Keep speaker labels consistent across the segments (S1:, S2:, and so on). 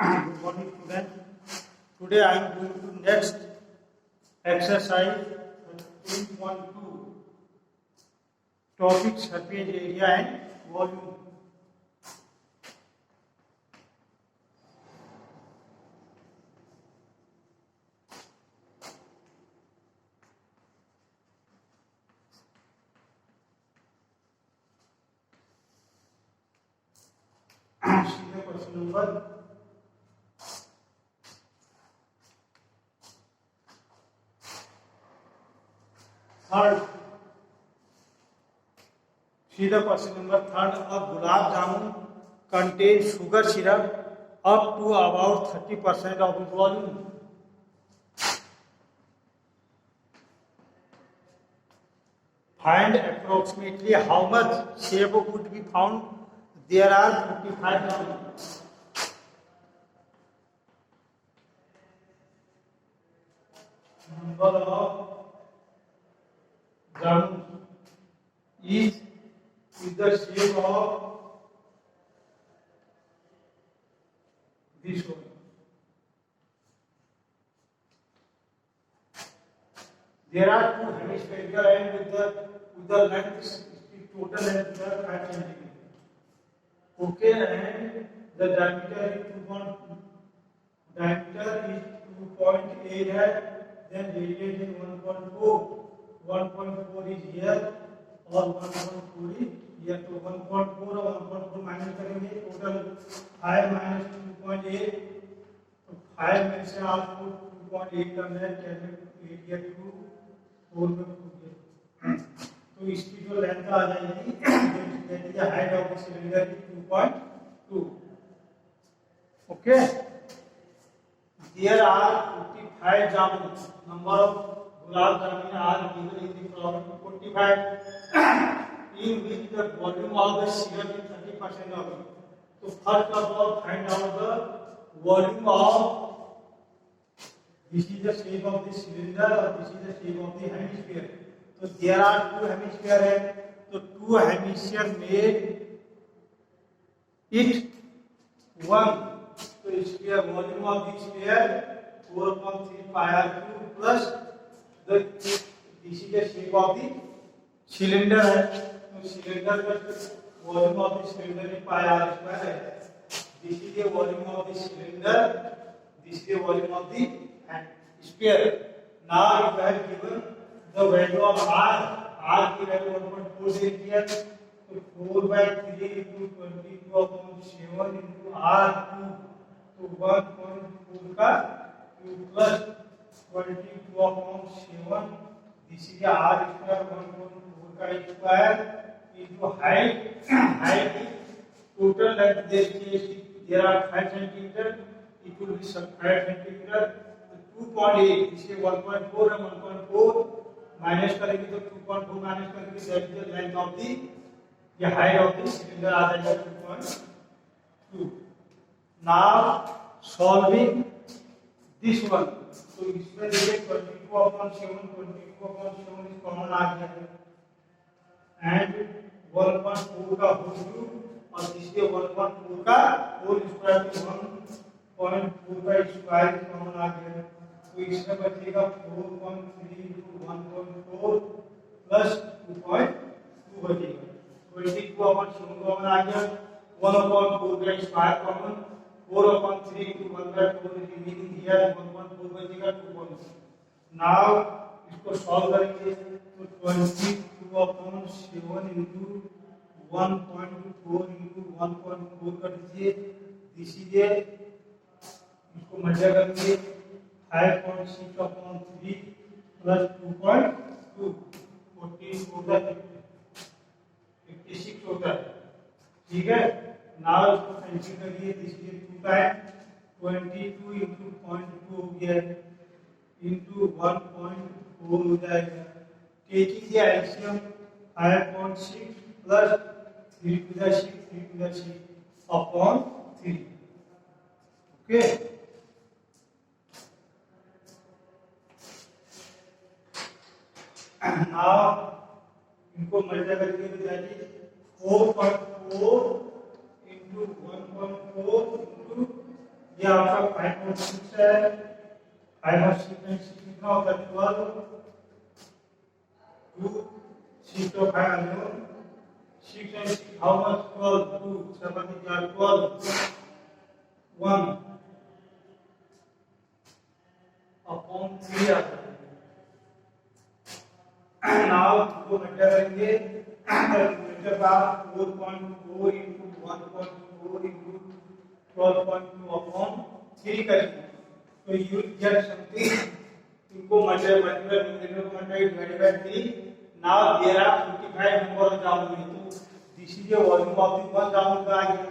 S1: Good morning, students. Today I am going to next exercise 13.2. Topic surface area and volume. See the question number. Third. See the question number third. A gulab jamun contains sugar syrup up to about 30% of its volume. Find approximately how much shape would be found. There are 55 grams. Number of jamun is the shape of this one. There are two hemispherical and with the length, total length is 5 cm. Okay, and the diameter is 2.8 है, then radius is 1.4. 1.4 is here और 1.4 is here. तो 1.4 और 1.4 minus करेंगे, total 5 minus 2.8. तो 5 में से आपको 2.8 करना है, एरिया 2 4 में पूछिए. तो इसकी जो लेंथ आ जाएगी, that is the height of the cylinder is 2.2. Okay, there are 45 jamun. Number of gulab jamun are given in the problem 45, in which the volume of the syrup is 30% of it. So first of all, find out the volume of. This is the shape of the cylinder or this is the shape of the hemisphere. So there are two hemispheres. So two hemispheres made it one. So sphere volume of the sphere 4.3 pi r cube plus this is the shape of the cylinder. So cylinder का volume of the cylinder is pi r square. This is the volume of the cylinder. This is the volume of the sphere. Now if I have given the value of r की value 1.4 दे दिया, तो 4 by 3 into 22/7 into r2, तो 1.4 का cube plus 22/7. This is the r square 1.4 का square into height. Height is total length there are 5 centimeter. It will be some 5 centimeter. 2.8, this is 1.4 and 1.4 minus करेंगे तो 2.4 minus करेंगे, that is the length of the height of the cylinder आ जाएगा 2.2. Now solving this one, तो इसमें देखिए 22/7 is common आ गया and 1.4 का whole cube और इसके 1.4 का whole square तो 1.4 का square common आ गया. तो इसमें बचेगा 4.3 into 1.4 plus 2.2 बचेगा. 22/7 कॉमन आ गया, 1/4 का square common, 4/3 into 1/4 remaining here 1.4 बचेगा 2.2. नाउ इसको सॉल्व करेंगे तो 22/7 into 1.4 into 1.4 कर दीजिए. दिस इज इसको मल्टीप्लाई करेंगे 5.6/3 plus 2.2 14 होगा 56 होता है. ठीक है, नाउ इसको कैंसिल करिए. दिस इज 2 टाइम 22 into 0.2 हो गया into 1.4 हो जाएगा. Taking the LCM 5.6 plus 3 to the 6 upon 3. Okay, now इनको मल्टीप्लाई करके तो जाएगी 4.4 into 1.4 into ये 5/6 है, 5 और 6 में 6 कितना होता है 12, 2 6 तो 5 alone, 6 and 6 how much 12, 2 7 is 12, 1 upon 3 आता है। now इसको मल्टीप्लाई करेंगे कैलकुलेटर का 4.4 into 1.4 into 12.2 upon 3 करेंगे तो you will get something, इनको मल्टीप्लाई न्यूमरेटर को multiply divided by 3। now there are 55 number of जामुन, तो this is the volume of the one जामुन का आ गया,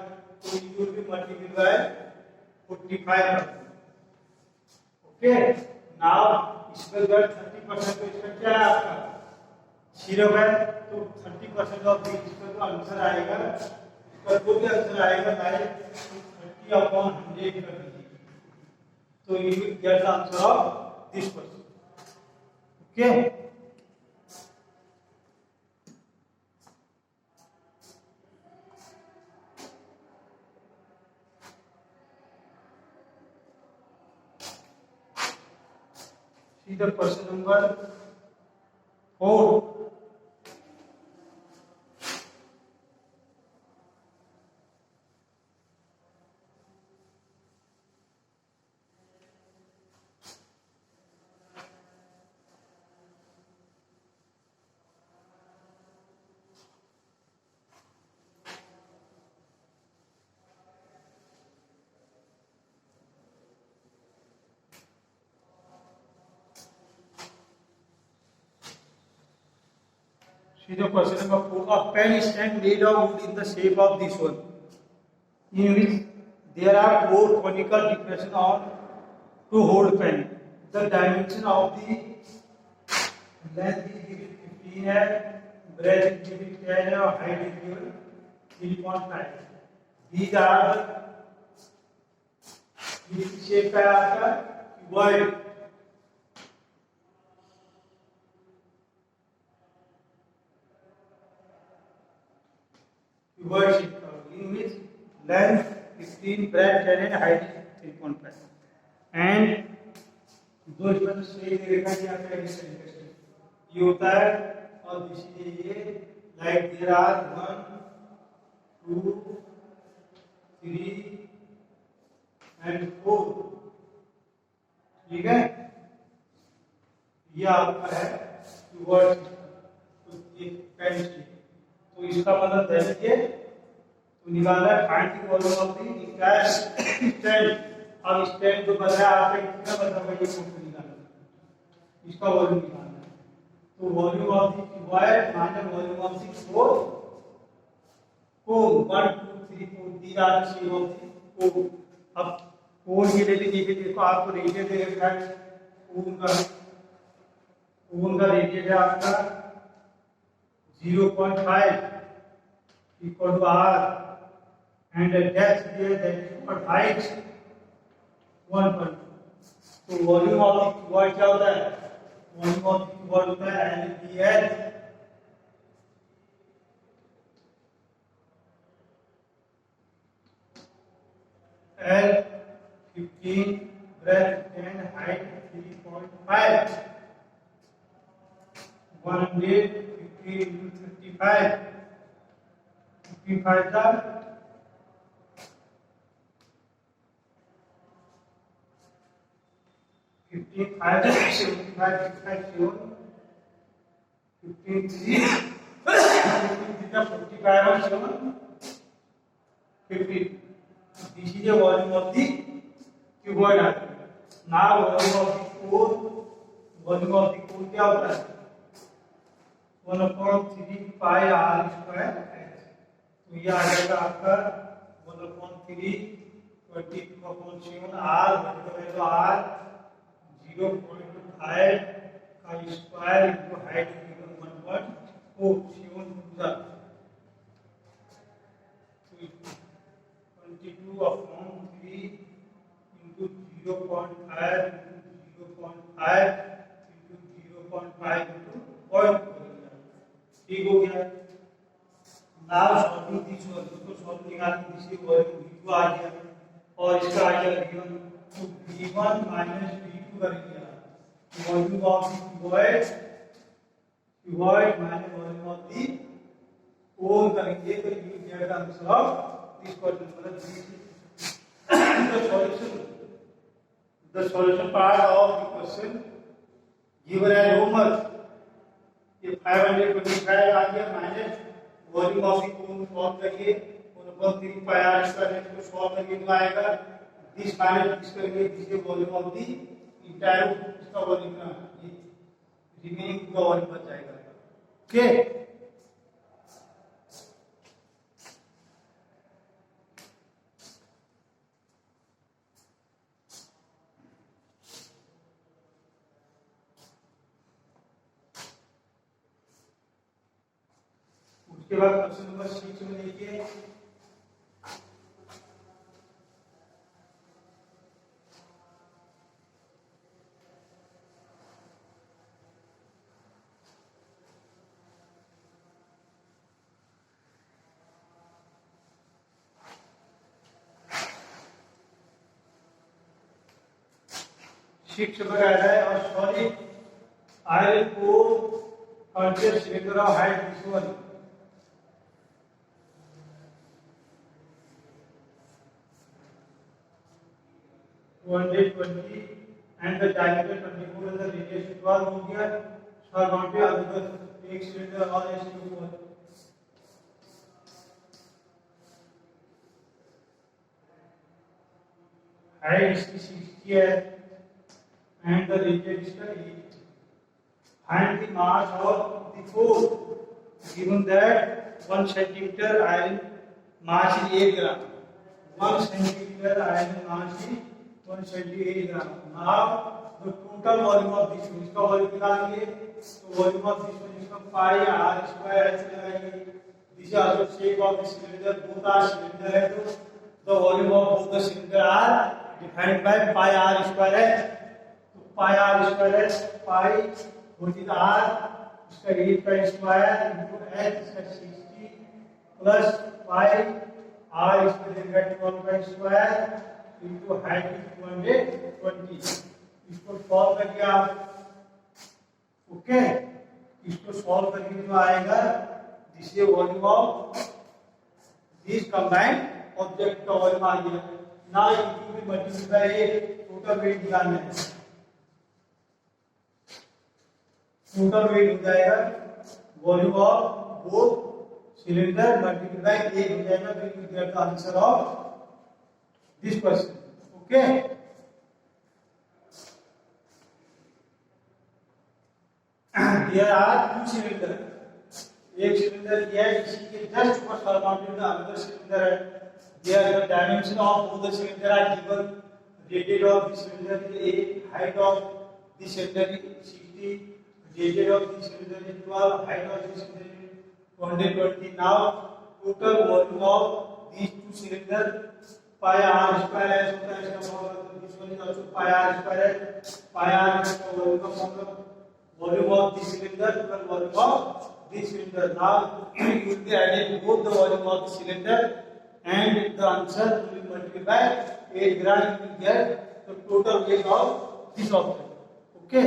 S1: तो you will be multiplied by 45। Okay now इसका जो 30% तो इसका क्या है आपका 0 है, तो 30% ऑफ द इसका जो आंसर आएगा, इसका जो भी आंसर आएगा डायरेक्ट 30 अपॉन 100 कर दीजिए, तो you will get the answer of this question. Okay see the question number 4। See the question number 4. A pen stand made of wood in the shape of this one, in which there are 4 conical depressions on to hold pen. The dimension of the length is given 15 है, breadth is given 10 है और height is given 3.5। These are the shape है आपका cuboid। cuboid shape in which length 15, breadth 10 and height is 3.5। and दो इसमें से रेखा दिया गया है इस तरीके से, ये होता है और दूसरी ये लाइक देयर आर 1 2 3 and 4, ठीक है, ये आपका है cuboid, तो ये पेन स्टिक, तो इसका मतलब दे दीजिए, तो निकालना है find the volume of the entire stand. अब स्टैंड जो बन रहा है आपका कितना बन रहा है ये फोटो निकालना, इसका वॉल्यूम निकालना है, तो volume of the cuboid minus volume of the cone 1 2 3 4 these are the shape of the cone। अब कोन ये ले लीजिए, देखो आपको रेडियस दे रखा है कोन का रेडियस है आपका 0.5 equal to r and the depth there that is for height 1.2। तो वॉल्यूम ऑफ द क्यूबॉइड क्या होता है, वॉल्यूम ऑफ द क्यूबॉइड होता है LBL, L 15 breadth 10 height 3.5 150 into 35 55 का 55 75 55 53 45 और 7 50। This is the volume of the cuboid atom। Now volume of the core, volume of the core क्या होता है 1/3 pi r square h, तो ये आ जाएगा आपका 1/3 22/7 r मल्टीप्लाई तो r 0.5 का स्क्वायर इनटू हाइट इक्वल 1.47 दूसरा 22/3 into 0.5 into 0.5 into 0.5 into 0.2, ठीक हो गया। नाउ सॉल्विंग दिस वन, इसको सॉल्व निकालने की वॉल्यूम v2 आ गया और इसका आ गया v1 तो V1 माइनस V2 करेंगे volume of the cuboid minus volume of the cone करेंगे तो you get answer of this question मतलब the solution part of the question given as homework ये 525 आ गया minus volume of the cone solve करिए और अपन 3 पाई r square को solve करिए तो आएगा दिस माइनस दिस करेंगे this is volume of the entire इसका वॉल्यूम ना ये रिमेनिंग का वॉल्यूम बच जाएगा ओके उसके बाद क्वेश्चन नंबर 6 में देखिए शिक्ष वगैरह है और सॉलिड आयरन को contain cylinder of height this one 220 and the diameter 24 and the radius 12 हो गया so I want to अगर एक सिलेंडर और ऐसे ऊपर हाइट इसकी 60 है and the radius इसका 8 find the mass of the core given that 1 centimeter iron mass is 8 gram 1 centimeter iron mass is 178 gram. Now the total volume of this one इसका volume निकालेंगे तो volume of this one इसका पाई r square ऐसे लगाएंगे this is also shape of the cylinder both are cylinder है तो the volume of both the cylinder are defined by pi r square है तो पाई r स्क्वायर है पाई व्हाट इज r इसका 8 का स्क्वायर इनटू h इसका 60 प्लस पाई r इसका देगा 12 का स्क्वायर इनटू हाइट इज 220 इसको सॉल्व करिए आप ओके इसको सॉल्व करके जो आएगा this is volume of this combined object का वॉल्यूम आ गया now it will be multiply by total weight निकालना है टोटल वेट हो जाएगा volume of both cylinder multiply by 8 हो जाएगा फिर you get the answer of this question okay there are two cylinder एक सिलेंडर दिया है इसी के जस्ट ऊपर सरमाउंटेड अनदर सिलेंडर है there the dimension of both the cylinder are given radius of the cylinder is 8 height of the cylinder is 60 radius of the cylinder is 12 height of the cylinder is 220 now total volume of these two cylinders pi r square है होता है इसका formula this one is also pi r square है pi r इसका volume का formula volume of this cylinder total volume of this cylinder now you will be adding both the volume of the cylinder and the answer will be multiplied by 8 gram you will get the total weight of this object okay